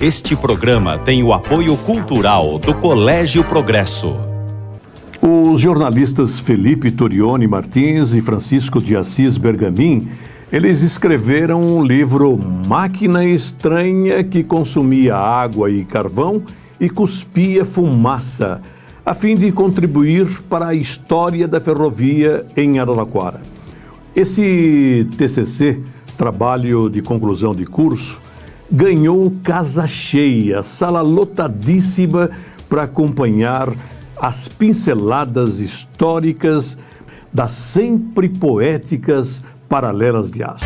Este programa tem o apoio cultural do Colégio Progresso. Os jornalistas Felipe Torione Martins e Francisco de Assis Bergamin, eles escreveram um livro Máquina Estranha que consumia água e carvão e cuspia fumaça, a fim de contribuir para a história da ferrovia em Araraquara. Esse TCC, trabalho de conclusão de curso, ganhou casa cheia, sala lotadíssima para acompanhar as pinceladas históricas das sempre poéticas Paralelas de Aço.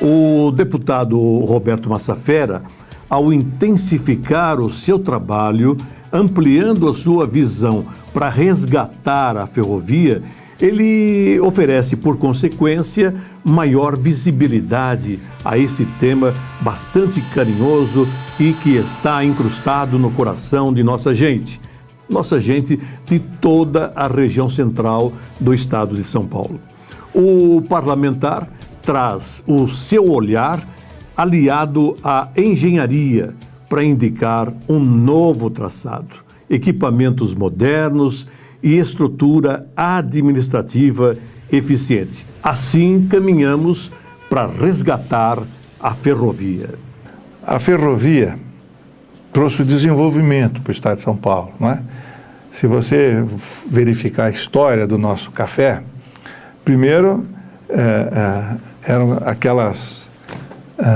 O deputado Roberto Massafera, ao intensificar o seu trabalho, ampliando a sua visão para resgatar a ferrovia, ele oferece, por consequência, maior visibilidade a esse tema bastante carinhoso e que está incrustado no coração de nossa gente de toda a região central do estado de São Paulo. O parlamentar traz o seu olhar aliado à engenharia para indicar um novo traçado, equipamentos modernos e estrutura administrativa eficiente. Assim, caminhamos para resgatar a ferrovia. A ferrovia trouxe o desenvolvimento para o estado de São Paulo, não é? Se você verificar a história do nosso café, primeiro eram aquelas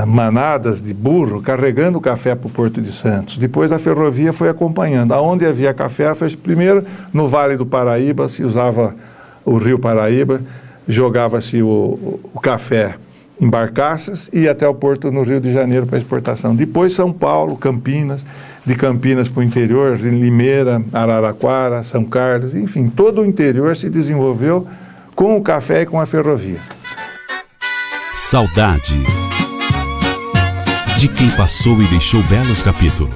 manadas de burro carregando o café para o Porto de Santos. Depois a ferrovia foi acompanhando. Aonde havia café, foi primeiro no Vale do Paraíba, se usava o Rio Paraíba, jogava-se o café em barcaças e ia até o porto no Rio de Janeiro para exportação. Depois São Paulo, Campinas, de Campinas para o interior, Limeira, Araraquara, São Carlos, enfim, todo o interior se desenvolveu com o café e com a ferrovia. Saudade de quem passou e deixou belos capítulos.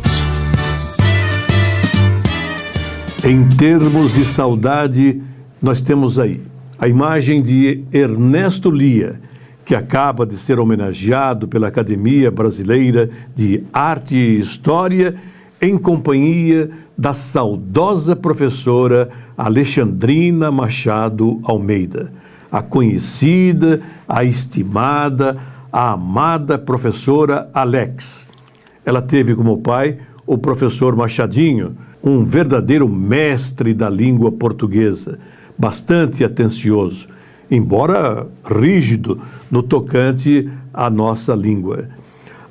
Em termos de saudade, nós temos aí a imagem de Ernesto Lia, que acaba de ser homenageado pela Academia Brasileira de Arte e História, em companhia da saudosa professora Alexandrina Machado Almeida, a conhecida, a estimada, a amada professora Alex. Ela teve como pai o professor Machadinho, um verdadeiro mestre da língua portuguesa, bastante atencioso, embora rígido no tocante à nossa língua.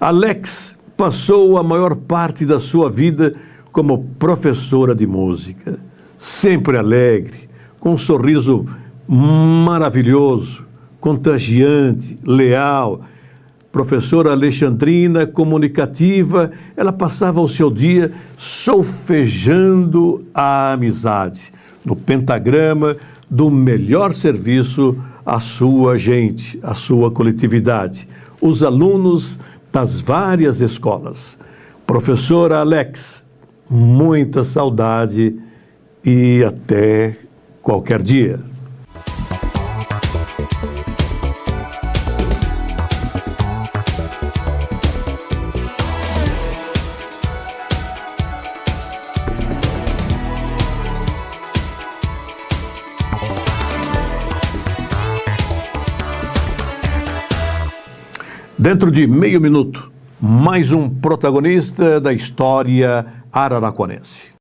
Alex passou a maior parte da sua vida como professora de música, sempre alegre, com um sorriso maravilhoso, contagiante, leal. Professora Alexandrina, comunicativa, ela passava o seu dia solfejando a amizade, no pentagrama do melhor serviço à sua gente, à sua coletividade, os alunos das várias escolas. Professora Alex, muita saudade e até qualquer dia. Dentro de meio minuto, mais um protagonista da história araraquarense.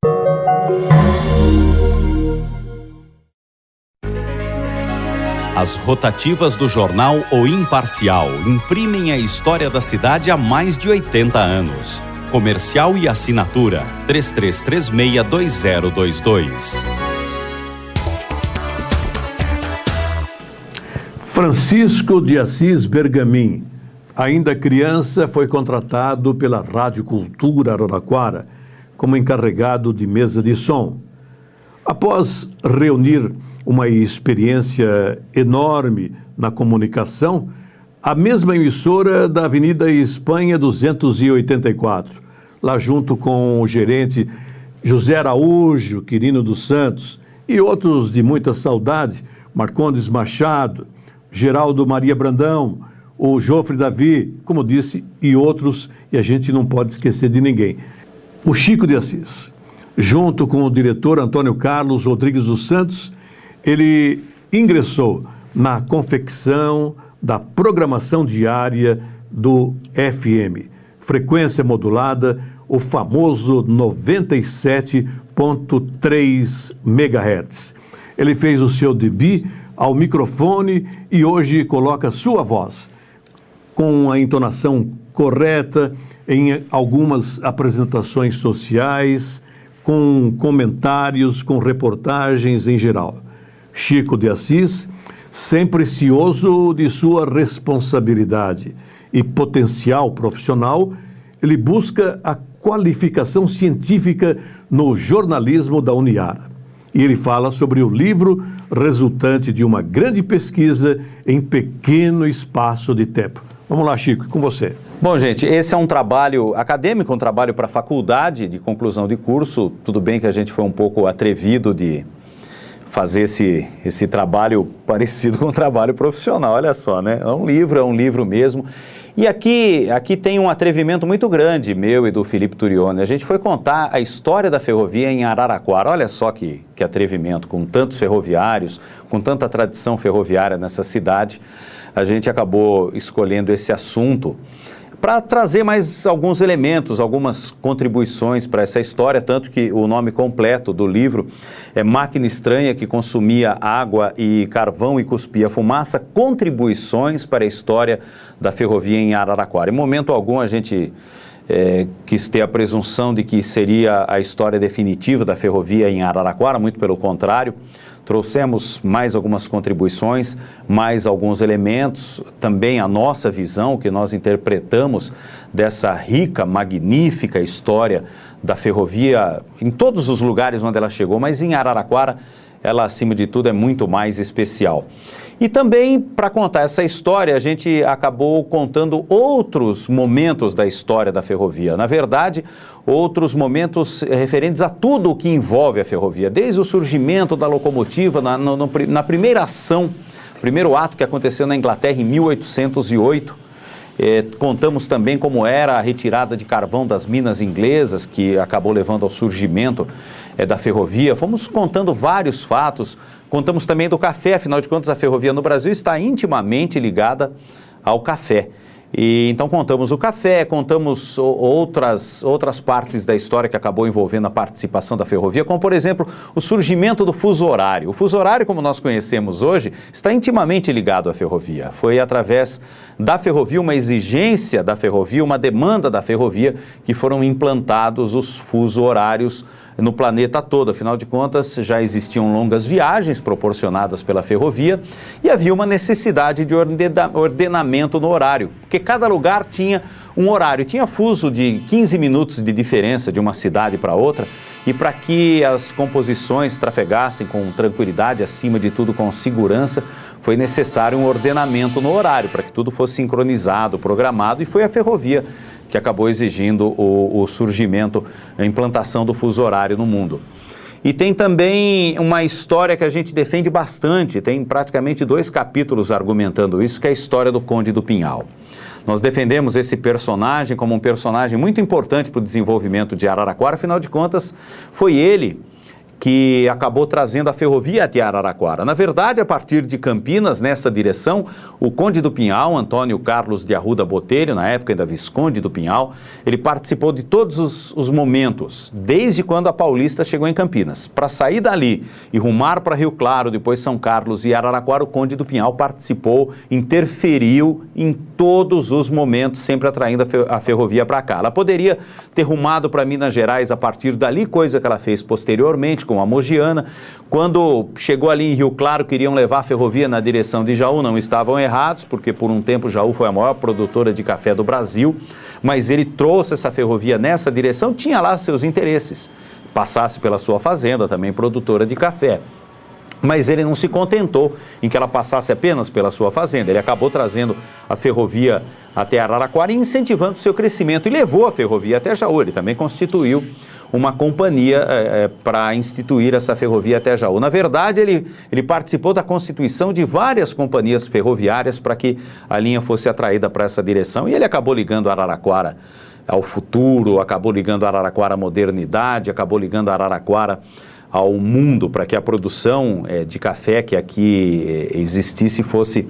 As rotativas do jornal O Imparcial imprimem a história da cidade há mais de 80 anos. Comercial e assinatura 33362022. Francisco de Assis Bergamin, ainda criança, foi contratado pela Rádio Cultura Araraquara como encarregado de mesa de som. Após reunir uma experiência enorme na comunicação, a mesma emissora da Avenida Espanha 284, lá junto com o gerente José Araújo, Quirino dos Santos, e outros de muita saudade, Marcondes Machado, Geraldo Maria Brandão, o Jofre Davi, como disse, e outros, e a gente não pode esquecer de ninguém. O Chico de Assis, junto com o diretor Antônio Carlos Rodrigues dos Santos, ele ingressou na confecção da programação diária do FM, frequência modulada, o famoso 97,3 MHz. Ele fez o seu debut ao microfone e hoje coloca sua voz com a entonação correta em algumas apresentações sociais, com comentários, com reportagens em geral. Chico de Assis, sempre cioso de sua responsabilidade e potencial profissional, ele busca a qualificação científica no jornalismo da Uniara. E ele fala sobre o livro resultante de uma grande pesquisa em pequeno espaço de tempo. Vamos lá, Chico, com você. Bom, gente, esse é um trabalho acadêmico, um trabalho para a faculdade de conclusão de curso. Tudo bem que a gente foi um pouco atrevido de fazer esse trabalho parecido com um trabalho profissional, olha só, né? É um livro mesmo. E aqui tem um atrevimento muito grande, meu e do Felipe Turioni. A gente foi contar a história da ferrovia em Araraquara. Olha só que atrevimento, com tantos ferroviários, com tanta tradição ferroviária nessa cidade. A gente acabou escolhendo esse assunto para trazer mais alguns elementos, algumas contribuições para essa história, tanto que o nome completo do livro é Máquina Estranha que Consumia Água e Carvão e Cuspia Fumaça, Contribuições para a História da Ferrovia em Araraquara. Em momento algum a gente quis ter a presunção de que seria a história definitiva da ferrovia em Araraquara, muito pelo contrário. Trouxemos mais algumas contribuições, mais alguns elementos, também a nossa visão, que nós interpretamos dessa rica, magnífica história da ferrovia em todos os lugares onde ela chegou, mas em Araraquara ela, acima de tudo, é muito mais especial. E também, para contar essa história, a gente acabou contando outros momentos da história da ferrovia. Na verdade, outros momentos referentes a tudo o que envolve a ferrovia, desde o surgimento da locomotiva, na primeira ação, primeiro ato que aconteceu na Inglaterra em 1808. Contamos também como era a retirada de carvão das minas inglesas, que acabou levando ao surgimento da ferrovia. Fomos contando vários fatos. Contamos também do café, afinal de contas a ferrovia no Brasil está intimamente ligada ao café. E então contamos o café, contamos outras partes da história que acabou envolvendo a participação da ferrovia, como por exemplo o surgimento do fuso horário. O fuso horário, como nós conhecemos hoje, está intimamente ligado à ferrovia. Foi através da ferrovia, uma exigência da ferrovia, uma demanda da ferrovia, que foram implantados os fuso horários no planeta todo. Afinal de contas, já existiam longas viagens proporcionadas pela ferrovia e havia uma necessidade de ordenamento no horário, porque cada lugar tinha um horário, tinha fuso de 15 minutos de diferença de uma cidade para outra, e para que as composições trafegassem com tranquilidade, acima de tudo com segurança, foi necessário um ordenamento no horário, para que tudo fosse sincronizado, programado, e foi a ferrovia que acabou exigindo o surgimento, a implantação do fuso horário no mundo. E tem também uma história que a gente defende bastante, tem praticamente 2 capítulos argumentando isso, que é a história do Conde do Pinhal. Nós defendemos esse personagem como um personagem muito importante para o desenvolvimento de Araraquara, afinal de contas, foi ele que acabou trazendo a ferrovia até Araraquara. Na verdade, a partir de Campinas, nessa direção, o Conde do Pinhal, Antônio Carlos de Arruda Botelho, na época ainda Visconde do Pinhal, ele participou de todos os momentos, desde quando a Paulista chegou em Campinas. Para sair dali e rumar para Rio Claro, depois São Carlos e Araraquara, o Conde do Pinhal participou, interferiu em todos os momentos, sempre atraindo a ferrovia para cá. Ela poderia ter rumado para Minas Gerais a partir dali, coisa que ela fez posteriormente, com a Mogiana. Quando chegou ali em Rio Claro, queriam levar a ferrovia na direção de Jaú, não estavam errados, porque por um tempo Jaú foi a maior produtora de café do Brasil, mas ele trouxe essa ferrovia nessa direção, tinha lá seus interesses, passasse pela sua fazenda, também produtora de café. Mas ele não se contentou em que ela passasse apenas pela sua fazenda, ele acabou trazendo a ferrovia até Araraquara e incentivando o seu crescimento, e levou a ferrovia até Jaú. Ele também constituiu uma companhia para instituir essa ferrovia até Jaú. Na verdade, ele participou da constituição de várias companhias ferroviárias para que a linha fosse atraída para essa direção, e ele acabou ligando Araraquara ao futuro, acabou ligando Araraquara à modernidade, acabou ligando Araraquara ao mundo, para que a produção de café que aqui existisse fosse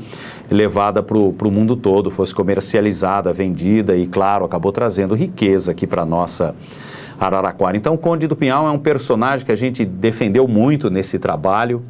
levada para o mundo todo, fosse comercializada, vendida e, claro, acabou trazendo riqueza aqui para a nossa Araraquara. Então, o Conde do Pinhal é um personagem que a gente defendeu muito nesse trabalho,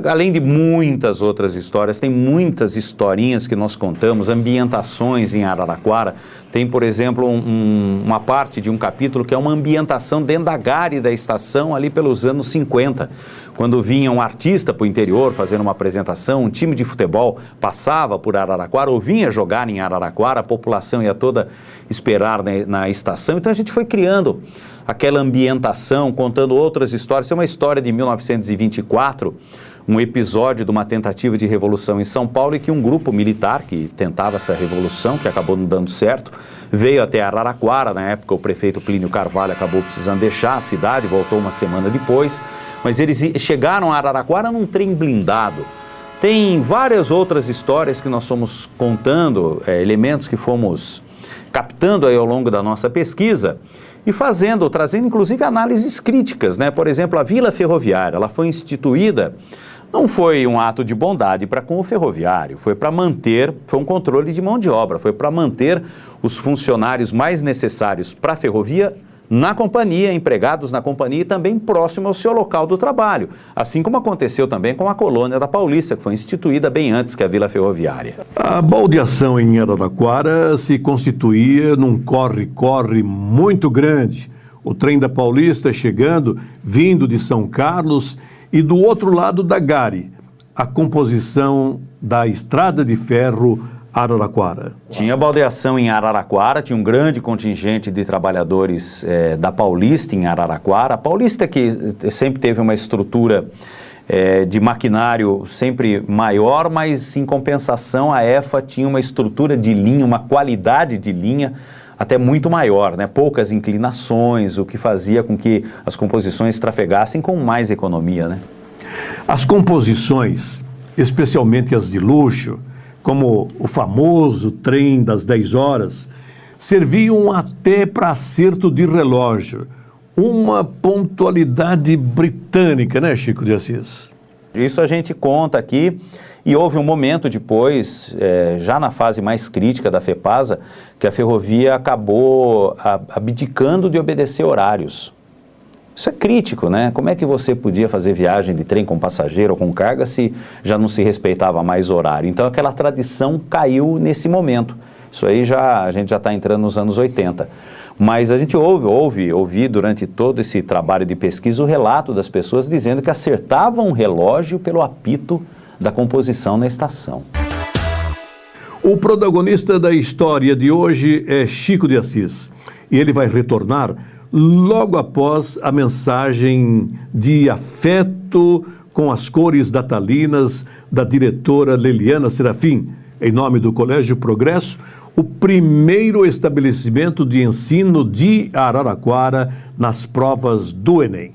além de muitas outras histórias. Tem muitas historinhas que nós contamos, ambientações em Araraquara. Tem, por exemplo, uma parte de um capítulo que é uma ambientação dentro da gare da estação ali pelos anos 50, quando vinha um artista para o interior fazendo uma apresentação, um time de futebol passava por Araraquara ou vinha jogar em Araraquara, a população ia toda esperar na estação. Então a gente foi criando aquela ambientação, contando outras histórias. Tem uma história de 1924, um episódio de uma tentativa de revolução em São Paulo, e que um grupo militar que tentava essa revolução, que acabou não dando certo, veio até Araraquara. Na época, o prefeito Plínio Carvalho acabou precisando deixar a cidade, voltou uma semana depois, mas eles chegaram a Araraquara num trem blindado. Tem várias outras histórias que nós fomos contando, elementos que fomos captando aí ao longo da nossa pesquisa e trazendo inclusive análises críticas, né? Por exemplo, a Vila Ferroviária, ela foi instituída, não foi um ato de bondade para com o ferroviário, foi um controle de mão de obra, foi para manter os funcionários mais necessários para a ferrovia na companhia, empregados na companhia e também próximo ao seu local do trabalho, assim como aconteceu também com a colônia da Paulista, que foi instituída bem antes que a Vila Ferroviária. A baldeação em Araraquara se constituía num corre-corre muito grande. O trem da Paulista chegando, vindo de São Carlos, e do outro lado da gare, a composição da estrada de ferro Araraquara. Tinha baldeação em Araraquara, tinha um grande contingente de trabalhadores da Paulista em Araraquara. A Paulista, que sempre teve uma estrutura de maquinário sempre maior, mas em compensação a EFA tinha uma estrutura de linha, uma qualidade de linha até muito maior, né? Poucas inclinações, o que fazia com que as composições trafegassem com mais economia, né? As composições, especialmente as de luxo, como o famoso trem das 10 horas, serviam até para acerto de relógio. Uma pontualidade britânica, né, Chico de Assis? Isso a gente conta aqui, e houve um momento depois, já na fase mais crítica da FEPASA, que a ferrovia acabou abdicando de obedecer horários. Isso é crítico, né? Como é que você podia fazer viagem de trem com passageiro ou com carga se já não se respeitava mais horário? Então aquela tradição caiu nesse momento. Isso aí a gente já está entrando nos anos 80. Mas a gente ouvi durante todo esse trabalho de pesquisa o relato das pessoas dizendo que acertavam o relógio pelo apito da composição na estação. O protagonista da história de hoje é Chico de Assis. E ele vai retornar logo após a mensagem de afeto com as cores natalinas da diretora Leliana Serafim, em nome do Colégio Progresso, o primeiro estabelecimento de ensino de Araraquara nas provas do Enem.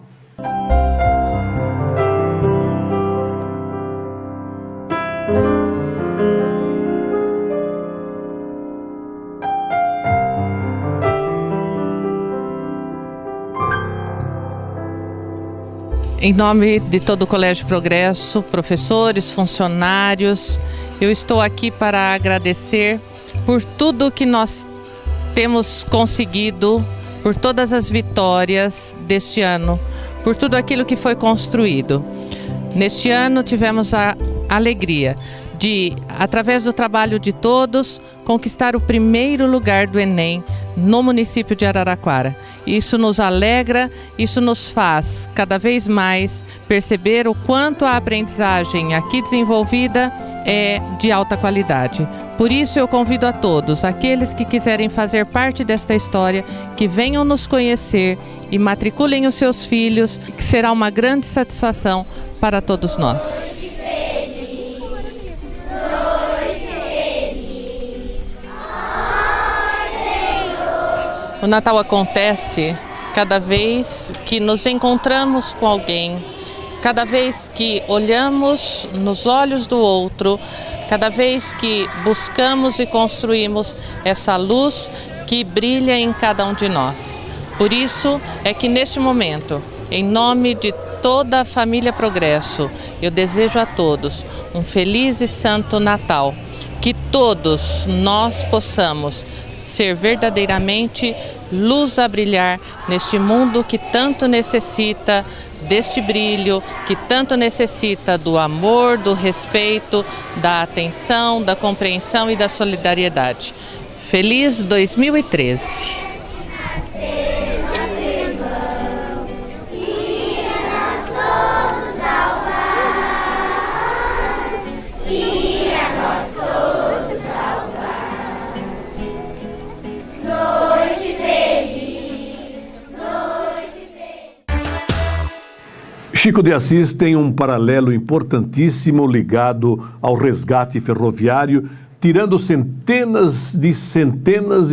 Em nome de todo o Colégio Progresso, professores, funcionários, eu estou aqui para agradecer por tudo que nós temos conseguido, por todas as vitórias deste ano, por tudo aquilo que foi construído. Neste ano tivemos a alegria de, através do trabalho de todos, conquistar o primeiro lugar do Enem no município de Araraquara. Isso nos alegra, isso nos faz cada vez mais perceber o quanto a aprendizagem aqui desenvolvida é de alta qualidade. Por isso eu convido a todos, aqueles que quiserem fazer parte desta história, que venham nos conhecer e matriculem os seus filhos, que será uma grande satisfação para todos nós. O Natal acontece cada vez que nos encontramos com alguém, cada vez que olhamos nos olhos do outro, cada vez que buscamos e construímos essa luz que brilha em cada um de nós. Por isso é que neste momento, em nome de toda a família Progresso, eu desejo a todos um feliz e santo Natal. Que todos nós possamos ser verdadeiramente luz a brilhar neste mundo que tanto necessita deste brilho, que tanto necessita do amor, do respeito, da atenção, da compreensão e da solidariedade. Feliz 2013! Chico de Assis tem um paralelo importantíssimo ligado ao resgate ferroviário, tirando centenas e centenas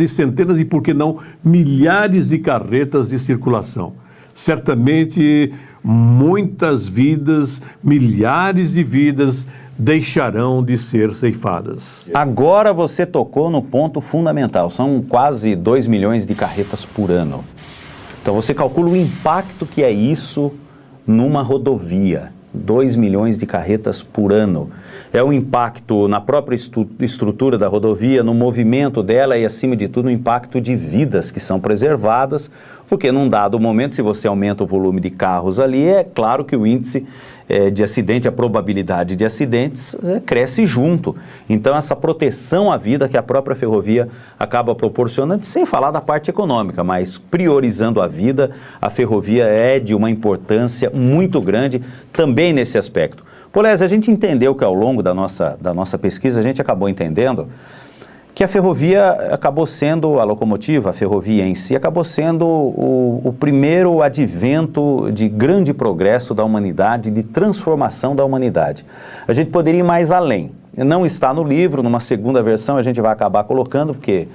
e, por que não, milhares de carretas de circulação. Certamente, muitas vidas, milhares de vidas deixarão de ser ceifadas. Agora você tocou no ponto fundamental, são quase 2 milhões de carretas por ano. Então você calcula o impacto que é isso numa rodovia, 2 milhões de carretas por ano. É um impacto na própria estrutura da rodovia, no movimento dela e, acima de tudo, no impacto de vidas que são preservadas, porque num dado momento, se você aumenta o volume de carros ali, é claro que o índice de acidente, a probabilidade de acidentes cresce junto. Então, essa proteção à vida que a própria ferrovia acaba proporcionando, sem falar da parte econômica, mas priorizando a vida, a ferrovia é de uma importância muito grande também nesse aspecto. Polésio, a gente entendeu que ao longo da nossa pesquisa, a gente acabou entendendo que a ferrovia acabou sendo, a locomotiva, a ferrovia em si, acabou sendo o primeiro advento de grande progresso da humanidade, de transformação da humanidade. A gente poderia ir mais além. Não está no livro, numa segunda versão a gente vai acabar colocando, porque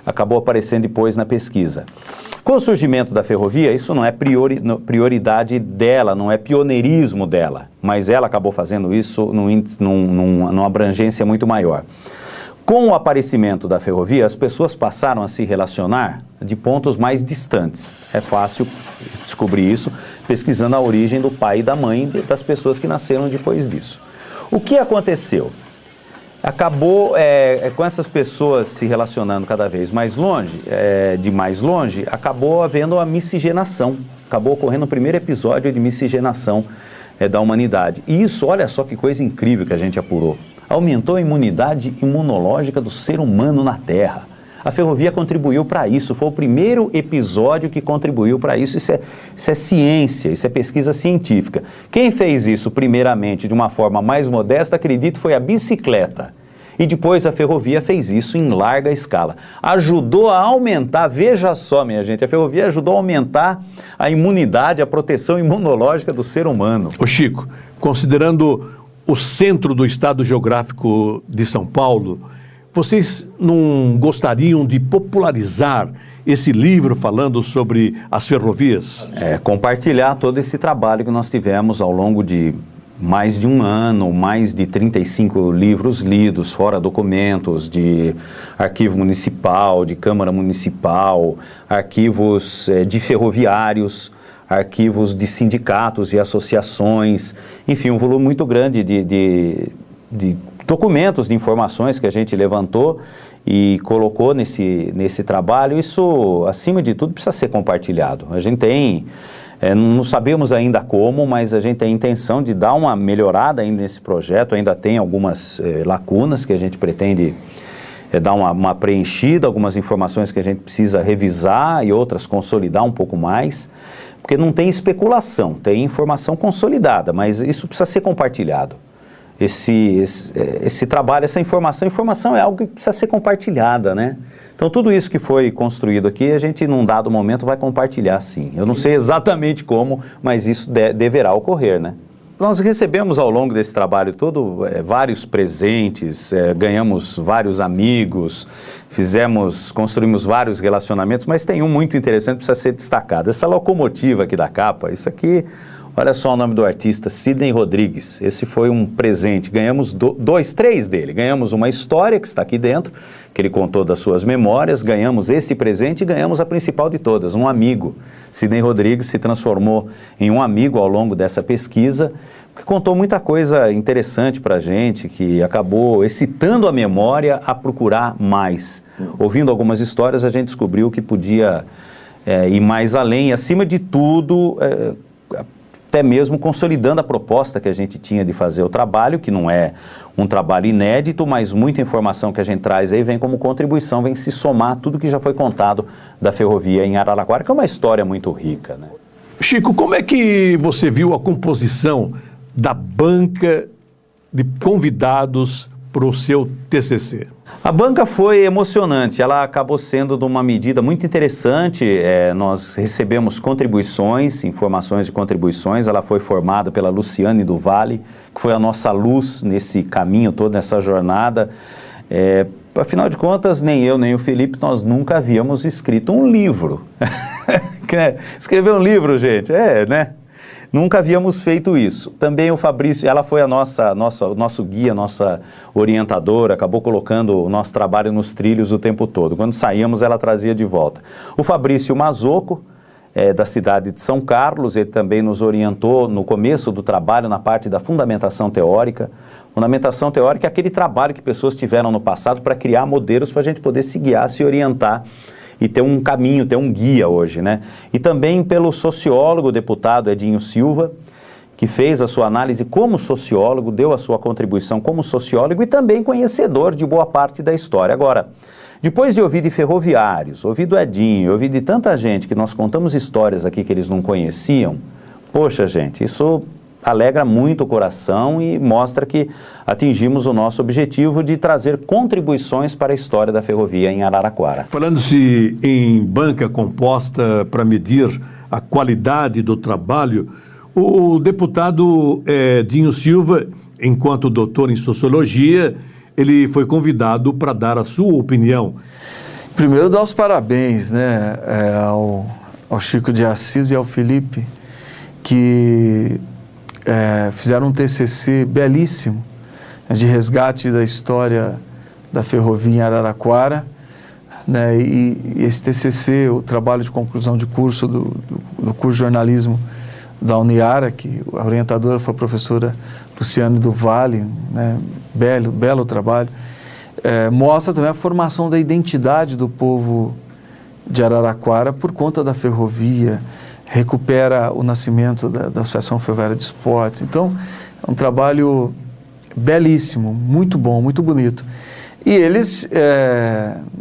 acabou aparecendo depois na pesquisa. Com o surgimento da ferrovia, isso não é prioridade dela, não é pioneirismo dela, mas ela acabou fazendo isso numa abrangência muito maior. Com o aparecimento da ferrovia, as pessoas passaram a se relacionar de pontos mais distantes. É fácil descobrir isso pesquisando a origem do pai e da mãe das pessoas que nasceram depois disso. O que aconteceu? Acabou, com essas pessoas se relacionando cada vez mais longe, acabou havendo a miscigenação. Acabou ocorrendo o primeiro episódio de miscigenação da humanidade. E isso, olha só que coisa incrível que a gente apurou. Aumentou a imunidade imunológica do ser humano na Terra. A ferrovia contribuiu para isso, foi o primeiro episódio que contribuiu para isso. Isso é ciência, isso é pesquisa científica. Quem fez isso primeiramente de uma forma mais modesta, acredito, foi a bicicleta. E depois a ferrovia fez isso em larga escala. Ajudou a aumentar, veja só, minha gente, a ferrovia ajudou a aumentar a imunidade, a proteção imunológica do ser humano. Ô Chico, considerando o centro do estado geográfico de São Paulo, vocês não gostariam de popularizar esse livro falando sobre as ferrovias? Compartilhar todo esse trabalho que nós tivemos ao longo de mais de um ano, mais de 35 livros lidos, fora documentos de arquivo municipal, de Câmara Municipal, arquivos de ferroviários, arquivos de sindicatos e associações, enfim, um volume muito grande de documentos, de informações que a gente levantou e colocou nesse trabalho. Isso, acima de tudo, precisa ser compartilhado. A gente tem, não sabemos ainda como, mas a gente tem a intenção de dar uma melhorada ainda nesse projeto, ainda tem algumas lacunas que a gente pretende dar uma preenchida, algumas informações que a gente precisa revisar e outras consolidar um pouco mais, porque não tem especulação, tem informação consolidada, mas isso precisa ser compartilhado. Esse trabalho, essa informação é algo que precisa ser compartilhada, né? Então, tudo isso que foi construído aqui, a gente, num dado momento, vai compartilhar, sim. Eu não sei exatamente como, mas isso deverá ocorrer, né? nós recebemos ao longo desse trabalho todo vários presentes, ganhamos vários amigos, construímos vários relacionamentos, mas tem um muito interessante que precisa ser destacado. Essa locomotiva aqui da capa, isso aqui, olha só o nome do artista, Sidney Rodrigues. Esse foi um presente, ganhamos três dele. Ganhamos uma história que está aqui dentro, que ele contou das suas memórias, ganhamos esse presente e ganhamos a principal de todas, um amigo. Sidney Rodrigues se transformou em um amigo ao longo dessa pesquisa, que contou muita coisa interessante para a gente, que acabou excitando a memória a procurar mais. Ouvindo algumas histórias, a gente descobriu que podia ir mais além e, acima de tudo, até mesmo consolidando a proposta que a gente tinha de fazer o trabalho, que não é um trabalho inédito, mas muita informação que a gente traz aí vem como contribuição, vem se somar tudo que já foi contado da ferrovia em Araraquara, que é uma história muito rica, né? Chico, como é que você viu a composição da banca de convidados para o seu TCC? A banca foi emocionante, ela acabou sendo de uma medida muito interessante, nós recebemos contribuições, informações de contribuições, ela foi formada pela Luciane do Vale, que foi a nossa luz nesse caminho todo, nessa jornada. Afinal de contas, nem eu, nem o Felipe, nós nunca havíamos escrito um livro. Escrever um livro, gente, né? Nunca havíamos feito isso. Também o Fabrício, ela foi o nosso guia, nossa orientadora, acabou colocando o nosso trabalho nos trilhos o tempo todo. Quando saíamos, ela trazia de volta. O Fabrício Mazocco, da cidade de São Carlos, ele também nos orientou no começo do trabalho, na parte da fundamentação teórica. Fundamentação teórica é aquele trabalho que pessoas tiveram no passado para criar modelos para a gente poder se guiar, se orientar e ter um caminho, ter um guia hoje, né? E também pelo sociólogo, deputado Edinho Silva, que fez a sua análise como sociólogo, deu a sua contribuição como sociólogo e também conhecedor de boa parte da história. Agora, depois de ouvir de ferroviários, ouvir do Edinho, ouvir de tanta gente que nós contamos histórias aqui que eles não conheciam, poxa, gente, isso alegra muito o coração e mostra que atingimos o nosso objetivo de trazer contribuições para a história da ferrovia em Araraquara. Falando-se em banca composta para medir a qualidade do trabalho, o deputado Edinho Silva, enquanto doutor em sociologia, ele foi convidado para dar a sua opinião. Primeiro, dar os parabéns, né, ao Chico de Assis e ao Felipe, que fizeram um TCC belíssimo, né, de resgate da história da ferrovia em Araraquara, né, e esse TCC, o trabalho de conclusão de curso do curso de jornalismo da Uniara, que a orientadora foi a professora Luciane do Vale, né, belo trabalho, mostra também a formação da identidade do povo de Araraquara por conta da ferrovia, recupera o nascimento da Associação Ferroviária de Esportes. Então, é um trabalho belíssimo, muito bom, muito bonito. E eles,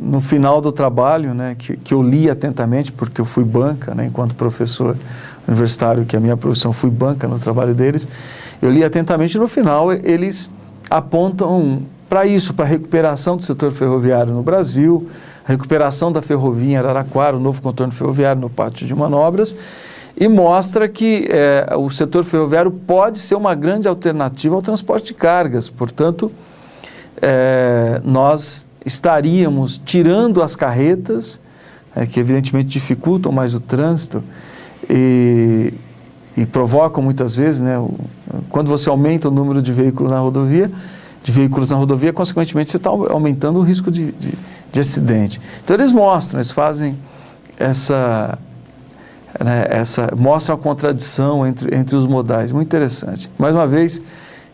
no final do trabalho, né, que eu li atentamente, porque eu fui banca, né, enquanto professor universitário, que é a minha profissão, fui banca no trabalho deles, eu li atentamente, no final eles apontam para isso, para a recuperação do setor ferroviário no Brasil, a recuperação da ferrovia em Araraquara, o novo contorno ferroviário no pátio de manobras, e mostra que o setor ferroviário pode ser uma grande alternativa ao transporte de cargas. Portanto, nós estaríamos tirando as carretas, que evidentemente dificultam mais o trânsito e provocam muitas vezes, né, quando você aumenta o número de veículos na rodovia, consequentemente você está aumentando o risco de acidente. Então eles mostram, eles fazem mostram a contradição entre os modais, muito interessante. Mais uma vez,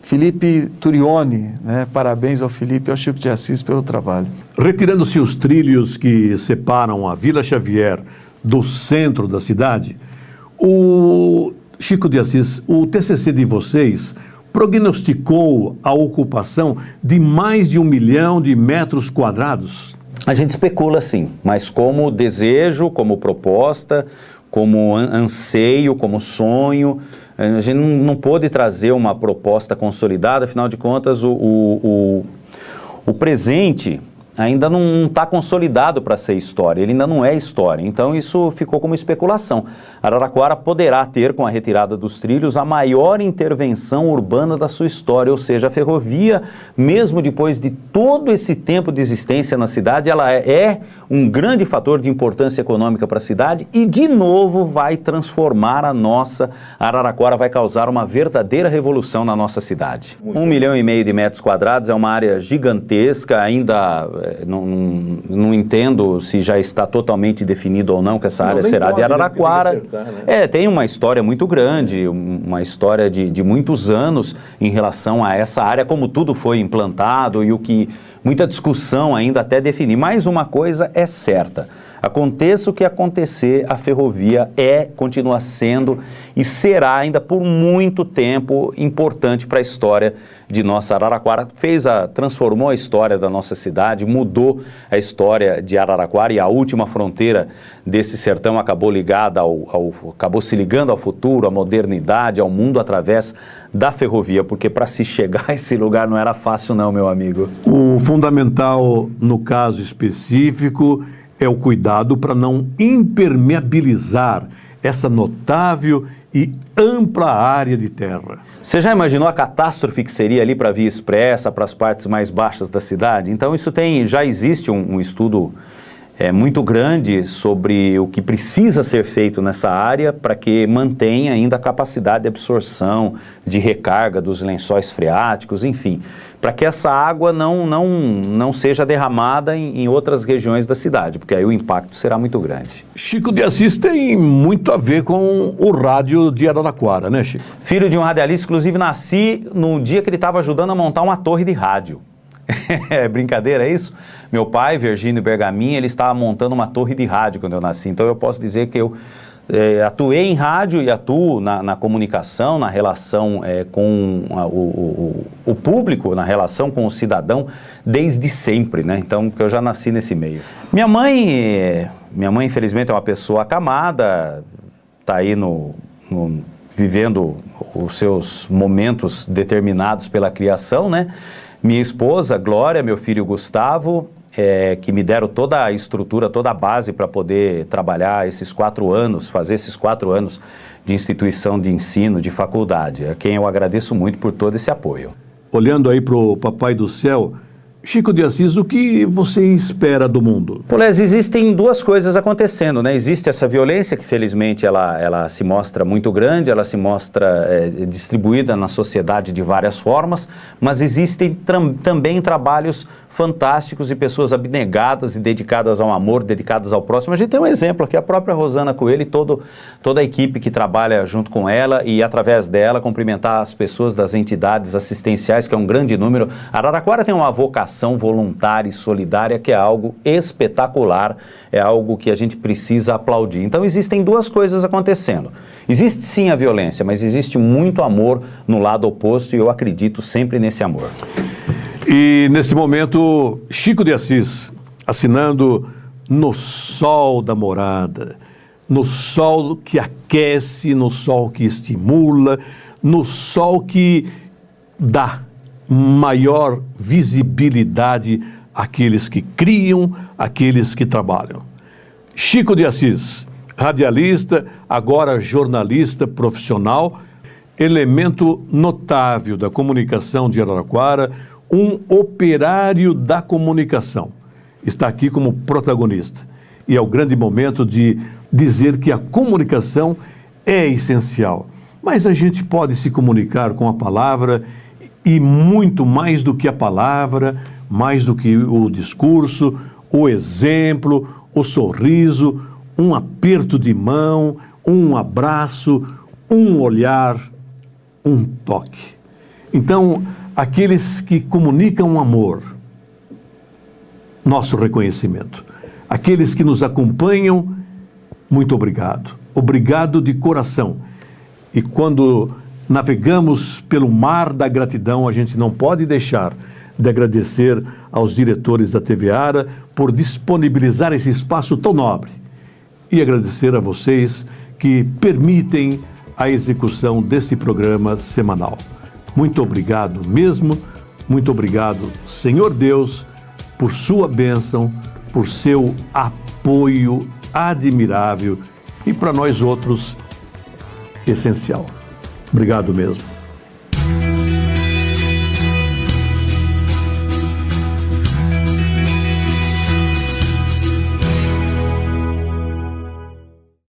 Felipe Turioni, né, parabéns ao Felipe e ao Chico de Assis pelo trabalho. Retirando-se os trilhos que separam a Vila Xavier do centro da cidade, o Chico de Assis, o TCC de vocês prognosticou a ocupação de mais de 1 milhão de metros quadrados? A gente especula sim, mas como desejo, como proposta, como anseio, como sonho, a gente não pôde trazer uma proposta consolidada, afinal de contas o presente ainda não está consolidado para ser história, ele ainda não é história. Então isso ficou como especulação. Araraquara poderá ter, com a retirada dos trilhos, a maior intervenção urbana da sua história, ou seja, a ferrovia, mesmo depois de todo esse tempo de existência na cidade, ela é um grande fator de importância econômica para a cidade e, de novo, vai transformar a nossa Araraquara, vai causar uma verdadeira revolução na nossa cidade. 1,5 milhão de metros quadrados é uma área gigantesca, ainda não entendo se já está totalmente definido ou não que essa área será de Araraquara. Tem uma história muito grande, uma história de muitos anos em relação a essa área, como tudo foi implantado e o que muita discussão ainda até definir. Mas uma coisa é certa, aconteça o que acontecer, a ferrovia continua sendo e será ainda por muito tempo importante para a história de nossa Araraquara. Transformou a história da nossa cidade, mudou a história de Araraquara e a última fronteira desse sertão acabou acabou se ligando ao futuro, à modernidade, ao mundo através da ferrovia, porque para se chegar a esse lugar não era fácil não, meu amigo. O fundamental no caso específico é o cuidado para não impermeabilizar essa notável e ampla área de terra. Você já imaginou a catástrofe que seria ali para a via expressa, para as partes mais baixas da cidade? Então já existe um estudo muito grande sobre o que precisa ser feito nessa área para que mantenha ainda a capacidade de absorção, de recarga dos lençóis freáticos, enfim, para que essa água não seja derramada em outras regiões da cidade, porque aí o impacto será muito grande. Chico de Assis tem muito a ver com o rádio de Araraquara, né, Chico? Filho de um radialista, inclusive nasci no dia que ele estava ajudando a montar uma torre de rádio. É brincadeira, é isso? Meu pai, Virgínio Bergamin, ele estava montando uma torre de rádio quando eu nasci, então eu posso dizer que eu atuei em rádio e atuo na comunicação, na relação com o público, na relação com o cidadão, desde sempre, né? Então, eu já nasci nesse meio. Minha mãe, infelizmente, é uma pessoa acamada, está aí vivendo os seus momentos determinados pela criação, né? Minha esposa, Glória, meu filho Gustavo, que me deram toda a estrutura, toda a base para poder trabalhar esses 4 anos, fazer esses 4 anos de instituição de ensino, de faculdade, a quem eu agradeço muito por todo esse apoio. Olhando aí para o Papai do Céu, Chico de Assis, o que você espera do mundo? Polés, existem 2 coisas acontecendo, né? Existe essa violência que, felizmente, ela se mostra muito grande, ela se mostra distribuída na sociedade de várias formas, mas existem também trabalhos fantásticos e pessoas abnegadas e dedicadas ao amor, dedicadas ao próximo. A gente tem um exemplo aqui, a própria Rosana Coelho e toda a equipe que trabalha junto com ela e, através dela, cumprimentar as pessoas das entidades assistenciais, que é um grande número. Araraquara tem uma vocação voluntária e solidária que é algo espetacular, é algo que a gente precisa aplaudir. Então, existem 2 coisas acontecendo. Existe sim a violência, mas existe muito amor no lado oposto e eu acredito sempre nesse amor. E nesse momento, Chico de Assis, assinando no sol da morada, no sol que aquece, no sol que estimula, no sol que dá maior visibilidade àqueles que criam, àqueles que trabalham. Chico de Assis, radialista, agora jornalista profissional, elemento notável da comunicação de Araraquara, um operário da comunicação, está aqui como protagonista. E é o grande momento de dizer que a comunicação é essencial. Mas a gente pode se comunicar com a palavra e muito mais do que a palavra, mais do que o discurso, o exemplo, o sorriso, um aperto de mão, um abraço, um olhar, um toque. Então, aqueles que comunicam amor, nosso reconhecimento. Aqueles que nos acompanham, muito obrigado. Obrigado de coração. E quando navegamos pelo mar da gratidão, a gente não pode deixar de agradecer aos diretores da TV Ara por disponibilizar esse espaço tão nobre. E agradecer a vocês que permitem a execução desse programa semanal. Muito obrigado mesmo, muito obrigado, Senhor Deus, por sua bênção, por seu apoio admirável e para nós outros essencial. Obrigado mesmo.